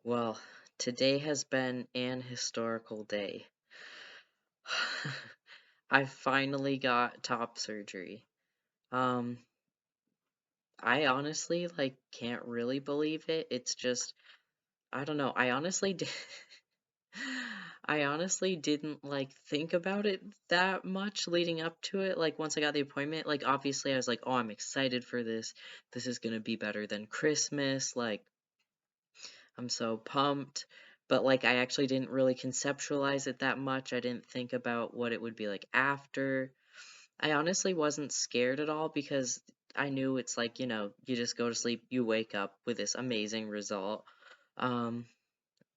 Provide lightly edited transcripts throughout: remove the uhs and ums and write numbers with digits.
Well, today has been an historical day. I finally got top surgery. Um, I honestly can't really believe it. It's just I don't know. I honestly didn't think about it that much leading up to it. Like once I got the appointment, obviously I was like, "Oh, I'm excited for this. This is going to be better than Christmas." I'm so pumped. But I actually didn't really conceptualize it that much. I didn't think about what it would be like after. I honestly wasn't scared at all because I knew it's you just go to sleep, you wake up with this amazing result. Um,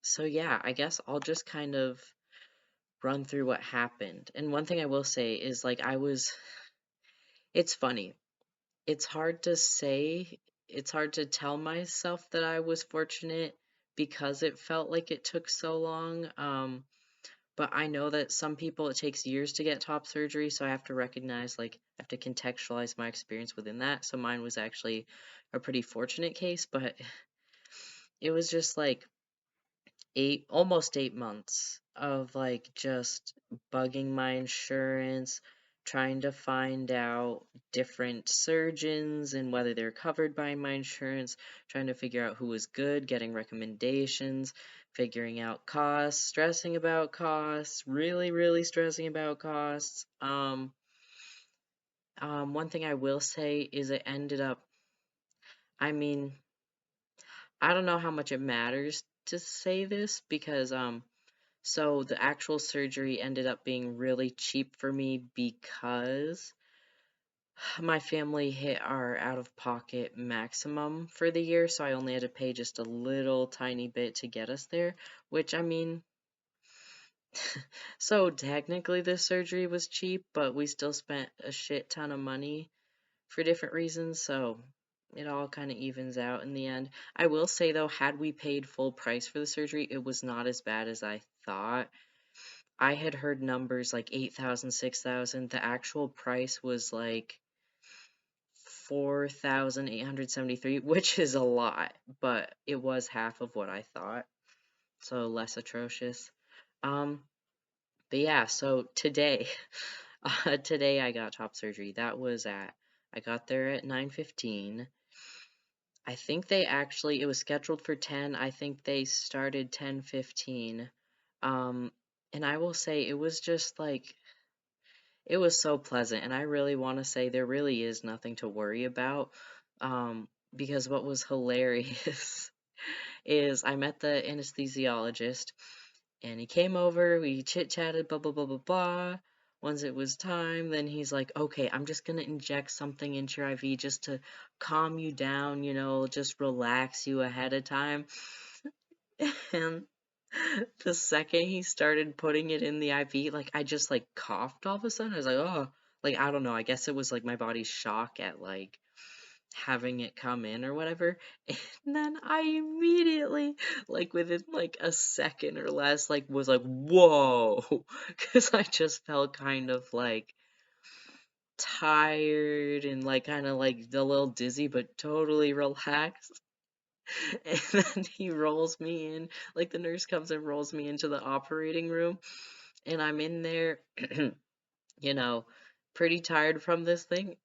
so yeah, I guess I'll just kind of run through what happened. And one thing I will say is it's funny. It's hard to say, it's hard to tell myself that I was fortunate because it felt like it took so long. But I know that some people it takes years to get top surgery, so I have to recognize, I have to contextualize my experience within that. So mine was actually a pretty fortunate case, but it was just almost 8 months of just bugging my insurance, trying to find out different surgeons and whether they're covered by my insurance, trying to figure out who was good, getting recommendations, figuring out costs, stressing about costs, really, really stressing about costs. One thing I will say is it ended up, I mean, I don't know how much it matters to say this because so the actual surgery ended up being really cheap for me because my family hit our out-of-pocket maximum for the year, so I only had to pay just a little tiny bit to get us there, which I mean, so technically this surgery was cheap, but we still spent a shit ton of money for different reasons, so it all kind of evens out in the end. I will say though, had we paid full price for the surgery, it was not as bad as I thought. I had heard numbers like 8,000, 6,000. The actual price was like 4,873, which is a lot, but it was half of what I thought, so less atrocious. Um, but yeah, so today, today I got top surgery. I got there at 9:15. I think it was scheduled for 10. I think they started 10:15. Um, and I will say it was just it was so pleasant, and I really want to say there really is nothing to worry about. Because what was hilarious is I met the anesthesiologist, and he came over, we chit-chatted, blah, blah, blah, blah, blah. Once it was time, then he's like, okay, I'm just gonna inject something into your IV just to calm you down, just relax you ahead of time. And the second he started putting it in the IV, I just coughed all of a sudden. I was like, oh, I don't know. I guess it was my body's shock at having it come in or whatever. And then I immediately, within a second or less, was like, whoa, because I just felt kind of tired and kind of a little dizzy, but totally relaxed. And then he rolls me in, the nurse comes and rolls me into the operating room, and I'm in there, you know, pretty tired from this thing.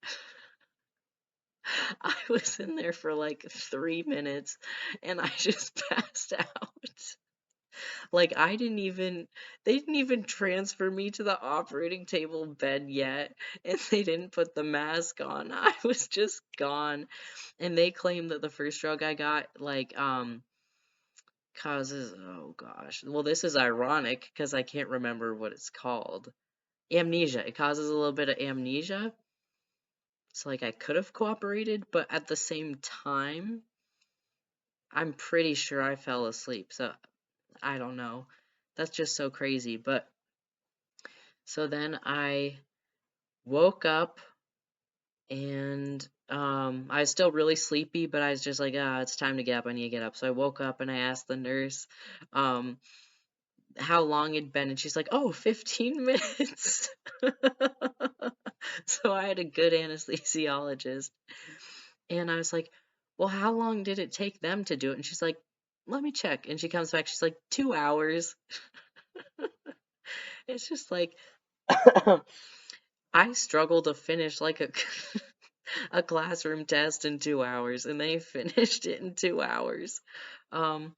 I was in there for 3 minutes and I just passed out. They didn't even transfer me to the operating table bed yet, and they didn't put the mask on. I was just gone. And they claim that the first drug I got, causes, oh gosh. Well, this is ironic because I can't remember what it's called. Amnesia. It causes a little bit of amnesia. So I could have cooperated, but at the same time, I'm pretty sure I fell asleep. So I don't know. That's just so crazy. But so then I woke up and I was still really sleepy, but I was just like, ah, it's time to get up. I need to get up. So I woke up and I asked the nurse um how long it'd been, and she's like, oh, 15 minutes. So I had a good anesthesiologist. And I was like, well, how long did it take them to do it? And she's like, let me check. And she comes back, she's like, 2 hours. It's just like, I struggle to finish like a a classroom test in 2 hours, and they finished it in 2 hours. Um,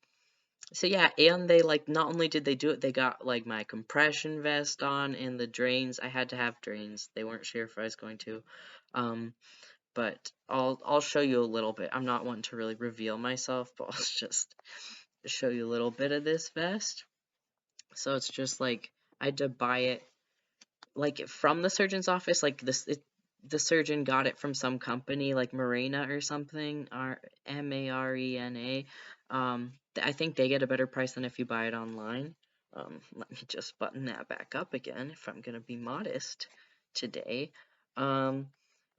so yeah, and they like not only did they do it, they got like my compression vest on and the drains. I had to have drains. They weren't sure if I was going to. Um, but I'll show you a little bit. I'm not wanting to really reveal myself, but I'll just show you a little bit of this vest. So it's just like I had to buy it like from the surgeon's office, like the surgeon got it from some company like Marina or something, or Marena. I think they get a better price than if you buy it online. Let me just button that back up again if I'm gonna be modest today. Um,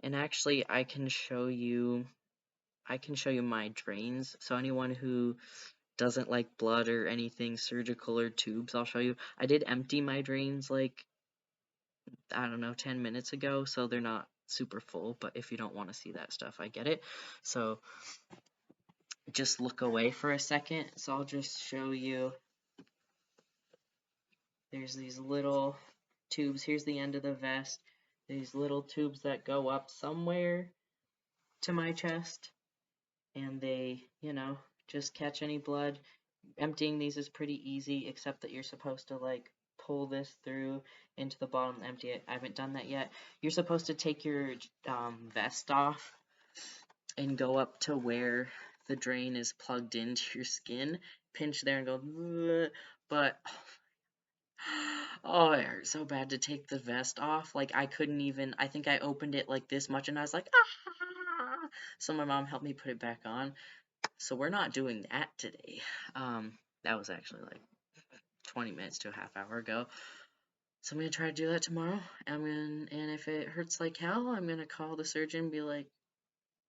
and actually, I can show you my drains. So anyone who doesn't like blood or anything surgical or tubes, I'll show you. I did empty my drains like I don't know, 10 minutes ago, so they're not super full, but if you don't want to see that stuff, I get it. So just look away for a second. So I'll just show you. There's these little tubes. Here's the end of the vest. These little tubes that go up somewhere to my chest, and they, just catch any blood. Emptying these is pretty easy, except that you're supposed to like pull this through into the bottom and empty it. I haven't done that yet. You're supposed to take your vest off and go up to where the drain is plugged into your skin, pinch there and go, "Bleh," but oh, it hurt so bad to take the vest off. Like I couldn't even, I think I opened it like this much and I was like, ah. So my mom helped me put it back on. So we're not doing that today. That was actually like 20 minutes to a half hour ago. So I'm gonna try to do that tomorrow. And if it hurts like hell, I'm gonna call the surgeon and be like,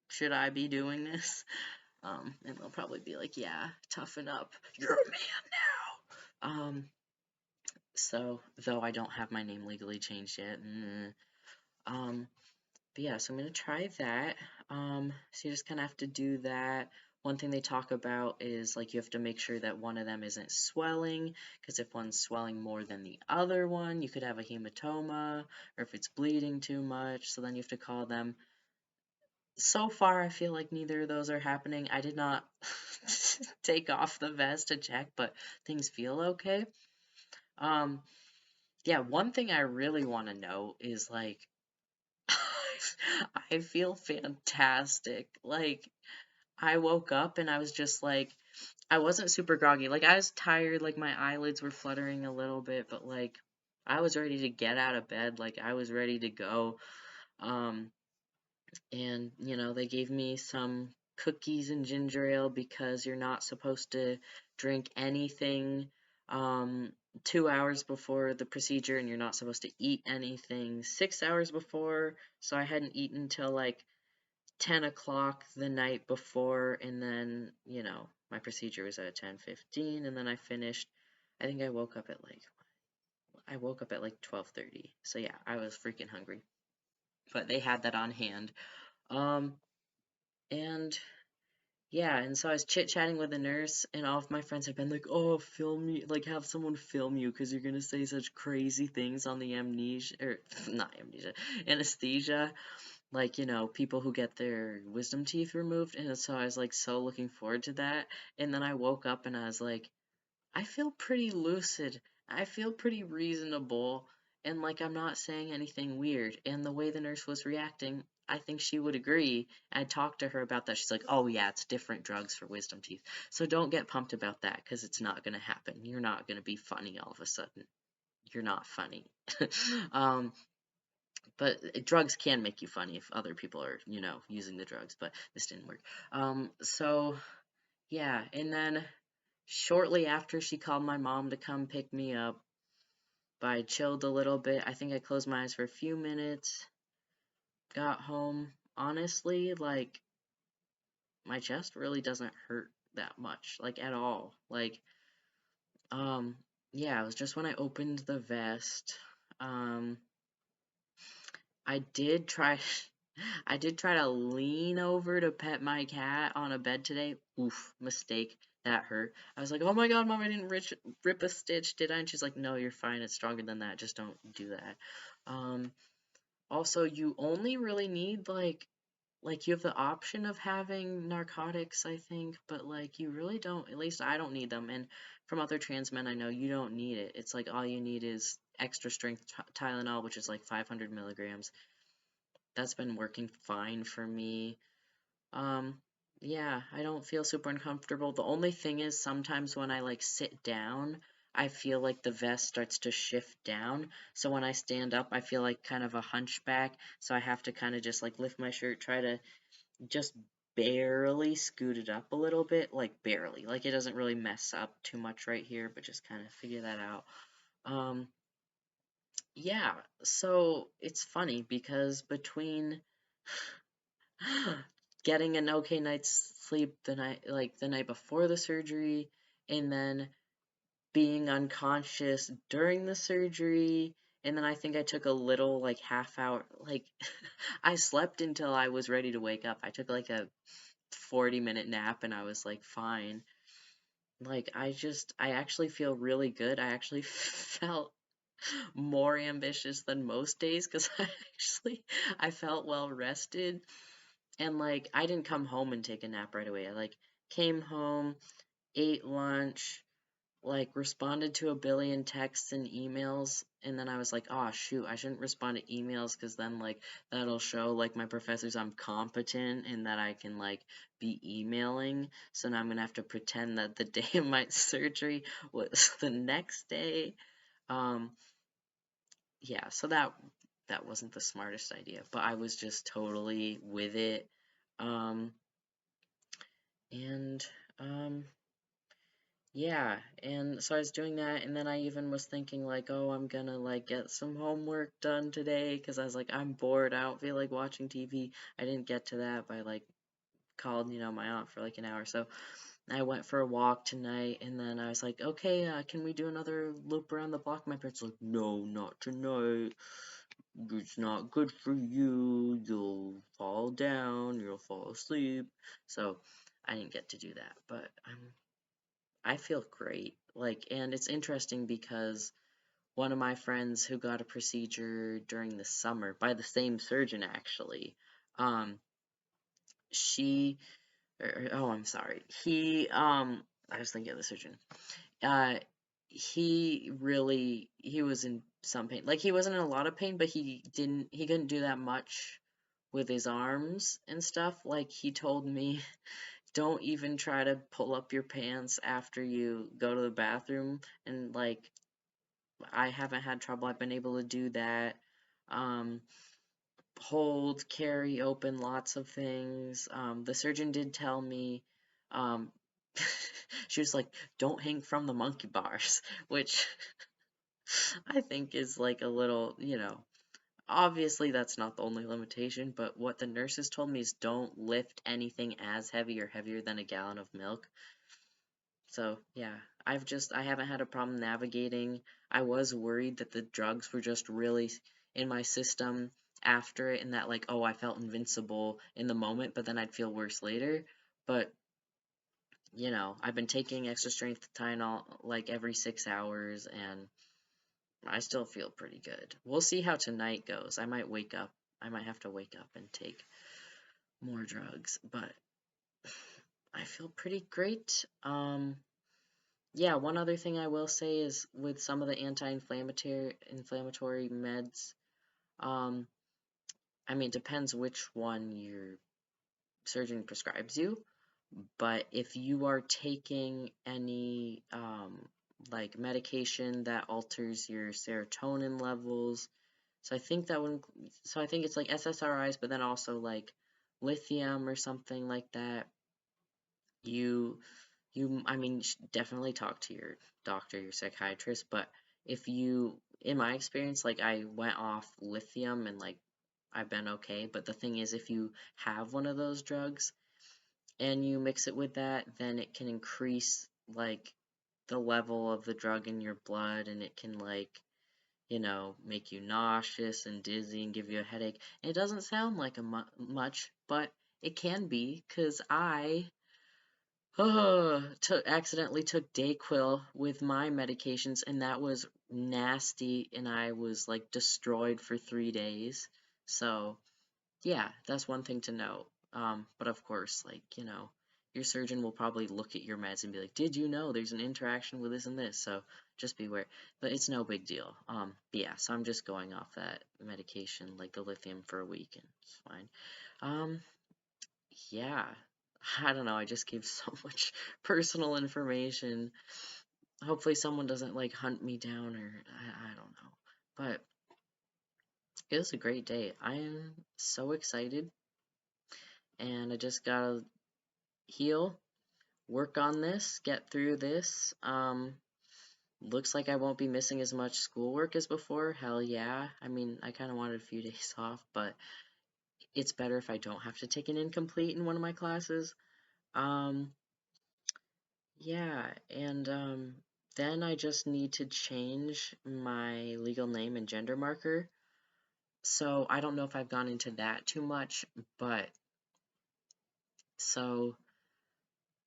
should I be doing this? And they'll probably be like, yeah, toughen up. You're a man now. So though I don't have my name legally changed yet. But yeah, so I'm gonna try that. So you just kind of have to do that. One thing they talk about is like you have to make sure that one of them isn't swelling, because if one's swelling more than the other one, you could have a hematoma, or if it's bleeding too much, so then you have to call them. So far, I feel like neither of those are happening. I did not take off the vest to check, but things feel okay. Um, yeah, one thing I really want to know is like, I feel fantastic. Like, I woke up and I was just like, I wasn't super groggy. Like, I was tired, like, my eyelids were fluttering a little bit, but like, I was ready to get out of bed. Like, I was ready to go. Um, and they gave me some cookies and ginger ale because you're not supposed to drink anything 2 hours before the procedure, and you're not supposed to eat anything 6 hours before. So I hadn't eaten till like 10 o'clock the night before, and then my procedure was at 10:15, and then I finished. I think I woke up at like 12:30. So yeah, I was freaking hungry, but they had that on hand. um and yeah, and so I was chit-chatting with the nurse, and all of my friends had been like, "Oh, film me, like have someone film you, because you're gonna say such crazy things on the amnesia, or not amnesia, anesthesia, like, people who get their wisdom teeth removed." And so I was like so looking forward to that, and then I woke up and I was like, I feel pretty lucid. I feel pretty reasonable, and like I'm not saying anything weird. And the way the nurse was reacting, I think she would agree. I talked to her about that. She's like, "Oh yeah, it's different drugs for wisdom teeth." So don't get pumped about that, because it's not gonna happen. You're not gonna be funny all of a sudden. You're not funny. um, but drugs can make you funny if other people are, using the drugs. But this didn't work. So yeah, and then shortly after, she called my mom to come pick me up, but I chilled a little bit. I think I closed my eyes for a few minutes, got home. Honestly, like, my chest really doesn't hurt that much, like, at all. Like, um, yeah, it was just when I opened the vest. Um, I did try, I did try to lean over to pet my cat on a bed today. Oof, mistake. that hurt. I was like, oh my God, Mom, I didn't rip a stitch, did I? And she's like, no, you're fine. It's stronger than that. Just don't do that. Um, Also, you only really need like you have the option of having narcotics, I think, but like you really don't, at least I don't need them. And from other trans men I know, you don't need it. It's like all you need is extra strength Tylenol, which is like 500 milligrams. That's been working fine for me. Um, yeah, I don't feel super uncomfortable. The only thing is sometimes when I like sit down, I feel like the vest starts to shift down. So when I stand up, I feel like kind of a hunchback. So I have to kind of just like lift my shirt, try to just barely scoot it up a little bit, like barely. Like it doesn't really mess up too much right here, but just kind of figure that out. Um, yeah, so it's funny because between getting an okay night's sleep the night before the surgery and then being unconscious during the surgery, and then I think I took a little like half hour like I slept until I was ready to wake up. I took like a 40-minute nap and I was like fine. Like I actually feel really good. I actually felt more ambitious than most days because I felt well rested. And like I didn't come home and take a nap right away. I like came home, ate lunch, like responded to a billion texts and emails, and then I was like, oh shoot, I shouldn't respond to emails because then like that'll show like my professors I'm competent and that I can like be emailing. So now I'm gonna have to pretend that the day of my surgery was the next day. Um, yeah, so that wasn't the smartest idea, but I was just totally with it. Um, and um, Yeah, and so I was doing that, and then I even was thinking like, oh, I'm gonna like get some homework done today, because I was like, I'm bored, I don't feel like watching TV. I didn't get to that, but I like called, my aunt for like an hour. So I went for a walk tonight, and then I was like, okay, can we do another loop around the block? My parents were like, no, not tonight. It's not good for you. You'll fall down, you'll fall asleep. So I didn't get to do that, but I feel great. Like, and it's interesting because one of my friends who got a procedure during the summer by the same surgeon actually, um, she, oh, I'm sorry. I was thinking of the surgeon. Uh, he was in some pain. Like, he wasn't in a lot of pain, but he couldn't do that much with his arms and stuff. Like, he told me don't even try to pull up your pants after you go to the bathroom, and like I haven't had trouble. I've been able to do that. um Hold, carry, open lots of things. The surgeon did tell me, um she was like, don't hang from the monkey bars, which I think is like a little, obviously that's not the only limitation, but what the nurses told me is don't lift anything as heavy or heavier than a gallon of milk. So yeah, I haven't had a problem navigating. I was worried that the drugs were just really in my system after it, and that like, oh, I felt invincible in the moment, but then I'd feel worse later. But I've been taking extra strength Tylenol like every 6 hours, and I still feel pretty good. We'll see how tonight goes. I might wake up. I might have to wake up and take more drugs, but I feel pretty great. Yeah, one other thing I will say is with some of the anti-inflammatory meds, um, I mean, it depends which one your surgeon prescribes you, but if you are taking any like medication that alters your serotonin levels, so I think I think it's like SSRIs, but then also like lithium or something like that, you I mean, definitely talk to your doctor, your psychiatrist, but if you, in my experience, like I went off lithium and like I've been okay, but the thing is, if you have one of those drugs and you mix it with that, then it can increase like the level of the drug in your blood, and it can like, make you nauseous and dizzy and give you a headache. And it doesn't sound like much, but it can be, because accidentally took Dayquil with my medications, and that was nasty, and I was like destroyed for 3 days. So yeah, that's one thing to note. But of course, like, your surgeon will probably look at your meds and be like, "Did you know there's an interaction with this and this?" So just beware. But it's no big deal. But yeah, so I'm just going off that medication, like the lithium, for a week, and it's fine. Um, yeah. I don't know, I just gave so much personal information. Hopefully someone doesn't like hunt me down, or I don't know. But it was a great day. I am so excited, and I just gotta heal, work on this, get through this. Looks like I won't be missing as much schoolwork as before. Hell yeah. I mean, I kind of wanted a few days off, but it's better if I don't have to take an incomplete in one of my classes. Um, yeah, and then I just need to change my legal name and gender marker. So I don't know if I've gone into that too much, but so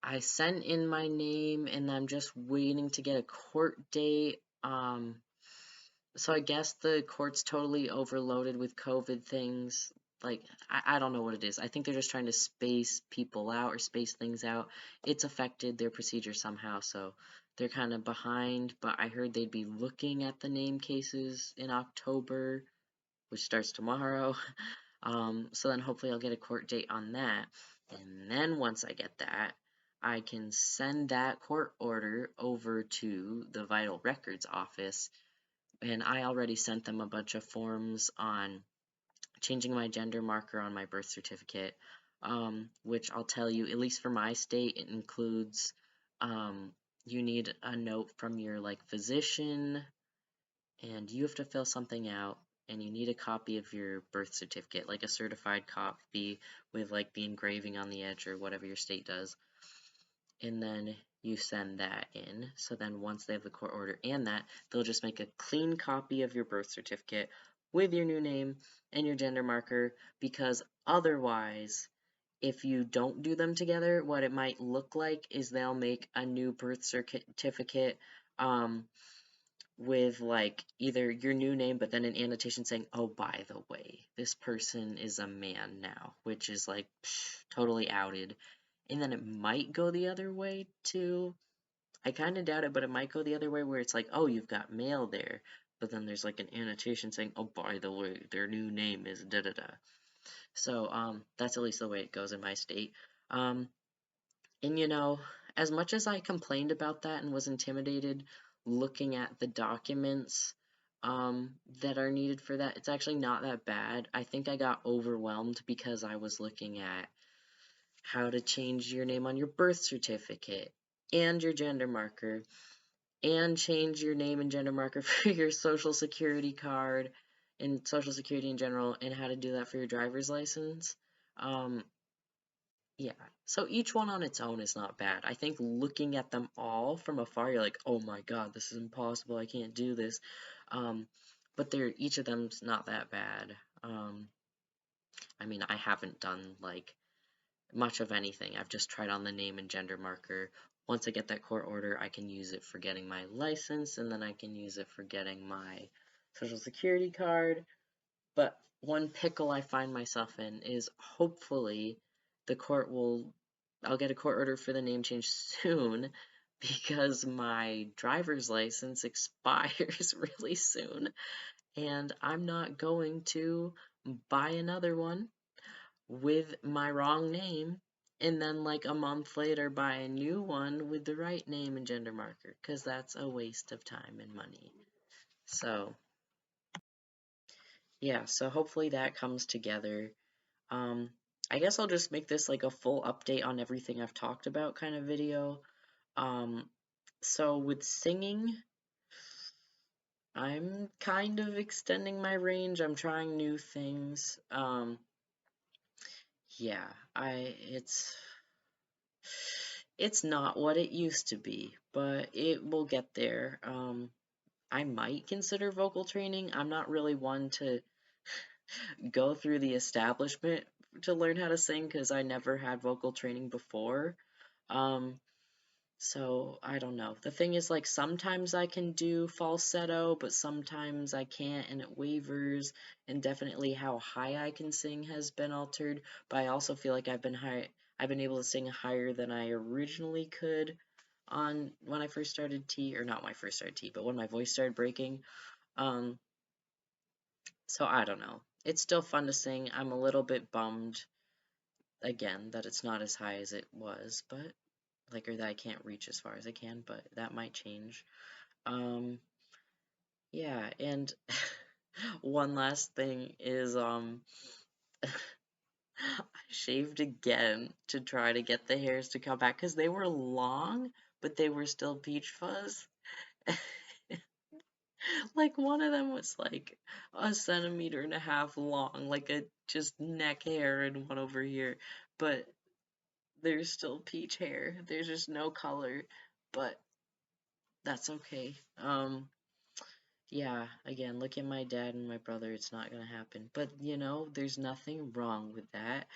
I sent in my name and I'm just waiting to get a court date. So I guess the court's totally overloaded with COVID things. Like, I don't know what it is. I think they're just trying to space people out or space things out. It's affected their procedure somehow, so they're kind of behind. But I heard they'd be looking at the name cases in October, which starts tomorrow. So then hopefully I'll get a court date on that. And then once I get that, I can send that court order over to the Vital Records office. And I already sent them a bunch of forms on changing my gender marker on my birth certificate, which I'll tell you, at least for my state, it includes you need a note from your like physician, and you have to fill something out, and you need a copy of your birth certificate, like a certified copy with like the engraving on the edge or whatever your state does, and then you send that in. So then once they have the court order and that, they'll just make a clean copy of your birth certificate with your new name and your gender marker, because otherwise, if you don't do them together, what it might look like is they'll make a new birth certificate with like either your new name but then an annotation saying, "Oh, by the way, this person is a man now," which is like totally outed. And then it might go the other way too. I kind of doubt it, but it might go the other way where it's like, "Oh, you've got male there," but then there's like an annotation saying, "Oh, by the way, their new name is da da da." So that's at least the way it goes in my state. Um and as much as I complained about that and was intimidated looking at the documents that are needed for that, it's actually not that bad. I think I got overwhelmed because I was looking at how to change your name on your birth certificate and your gender marker, and change your name and gender marker for your social security card and social security in general, and how to do that for your driver's license. Um, yeah, so each one on its own is not bad. I think looking at them all from afar, you're like, "Oh my God, this is impossible. I can't do this." Um, but each of them's not that bad. I mean, I haven't done like much of anything. I've just tried on the name and gender marker. Once I get that court order, I can use it for getting my license, and then I can use it for getting my social security card. But one pickle I find myself in is hopefully the court will, I'll get a court order for the name change soon because my driver's license expires really soon, and I'm not going to buy another one with my wrong name and then like a month later buy a new one with the right name and gender marker, because that's a waste of time and money. So yeah, so hopefully that comes together. um I guess I'll just make this like a full update on everything I've talked about kind of video. So with singing, I'm kind of extending my range. I'm trying new things. Yeah, it's not what it used to be, but it will get there. I might consider vocal training. I'm not really one to go through the establishment to learn how to sing because I never had vocal training before. So I don't know. The thing is, like, sometimes I can do falsetto, but sometimes I can't, and it wavers. And definitely how high I can sing has been altered. But I also feel like I've been able to sing higher than I originally could on when I first started T, or not when I first started T, but when my voice started breaking. Um, so I don't know. It's still fun to sing. I'm a little bit bummed again that it's not as high as it was, but like, or that I can't reach as far as I can, but that might change. Um, yeah, and one last thing is, I shaved again to try to get the hairs to come back because they were long, but they were still peach fuzz. Like, one of them was like a centimeter and a half long, like a just neck hair, and one over here, but there's still peach hair. There's just no color, but that's okay. Yeah, again, look at my dad and my brother, it's not gonna happen. But there's nothing wrong with that.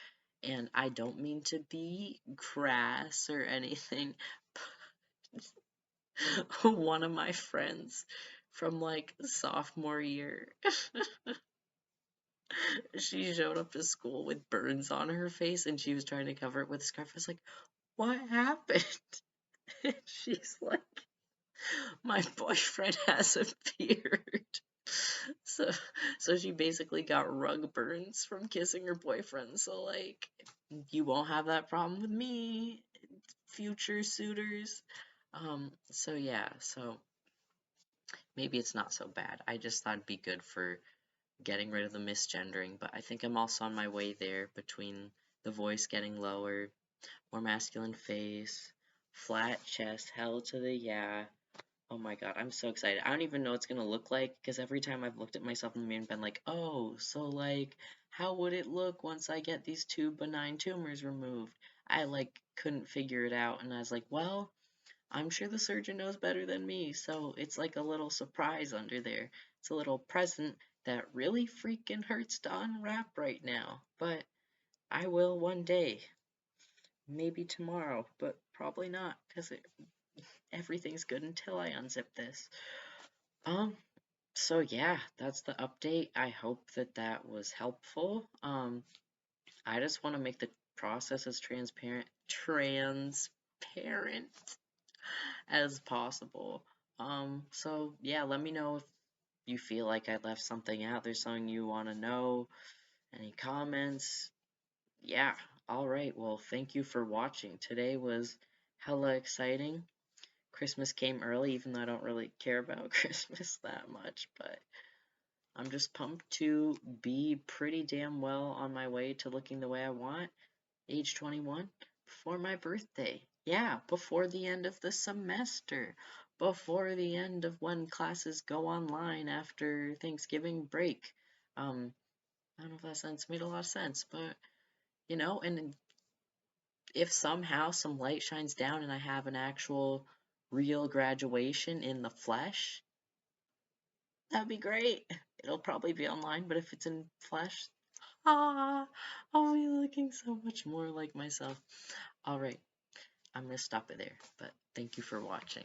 And I don't mean to be crass or anything. But one of my friends from like sophomore year, she showed up to school with burns on her face and she was trying to cover it with a scarf. I was like, what happened? And she's like, my boyfriend has a beard. So so she basically got rug burns from kissing her boyfriend. So like, you won't have that problem with me, future suitors. So yeah, so maybe it's not so bad. I just thought it'd be good for getting rid of the misgendering, but I think I'm also on my way there between the voice getting lower, more masculine face, flat chest, hell to the yeah. Oh my god, I'm so excited. I don't even know what it's gonna look like because every time I've looked at myself in the mirror and been like, oh, so like, how would it look once I get these two benign tumors removed? I like couldn't figure it out, and I was like, well, I'm sure the surgeon knows better than me, so it's like a little surprise under there. It's a little present that really freaking hurts to unwrap right now, but I will one day. Maybe tomorrow, but probably not because everything's good until I unzip this. Um, So yeah, that's the update. I hope that that was helpful. I just want to make the process as transparent as possible. So yeah, let me know if you feel like I left something out. There's something you want to know. Any comments? Yeah. All right. Well, thank you for watching. Today was hella exciting. Christmas came early, even though I don't really care about Christmas that much, but I'm just pumped to be pretty damn well on my way to looking the way I want, age 21, before my birthday. Yeah, before the end of the semester, before the end of when classes go online after Thanksgiving break. I don't know if that sense made a lot of sense, but and if somehow some light shines down and I have an actual real graduation in the flesh, that'd be great. It'll probably be online, but if it's in flesh, I'll be looking so much more like myself. Alright, I'm gonna stop it there, but thank you for watching.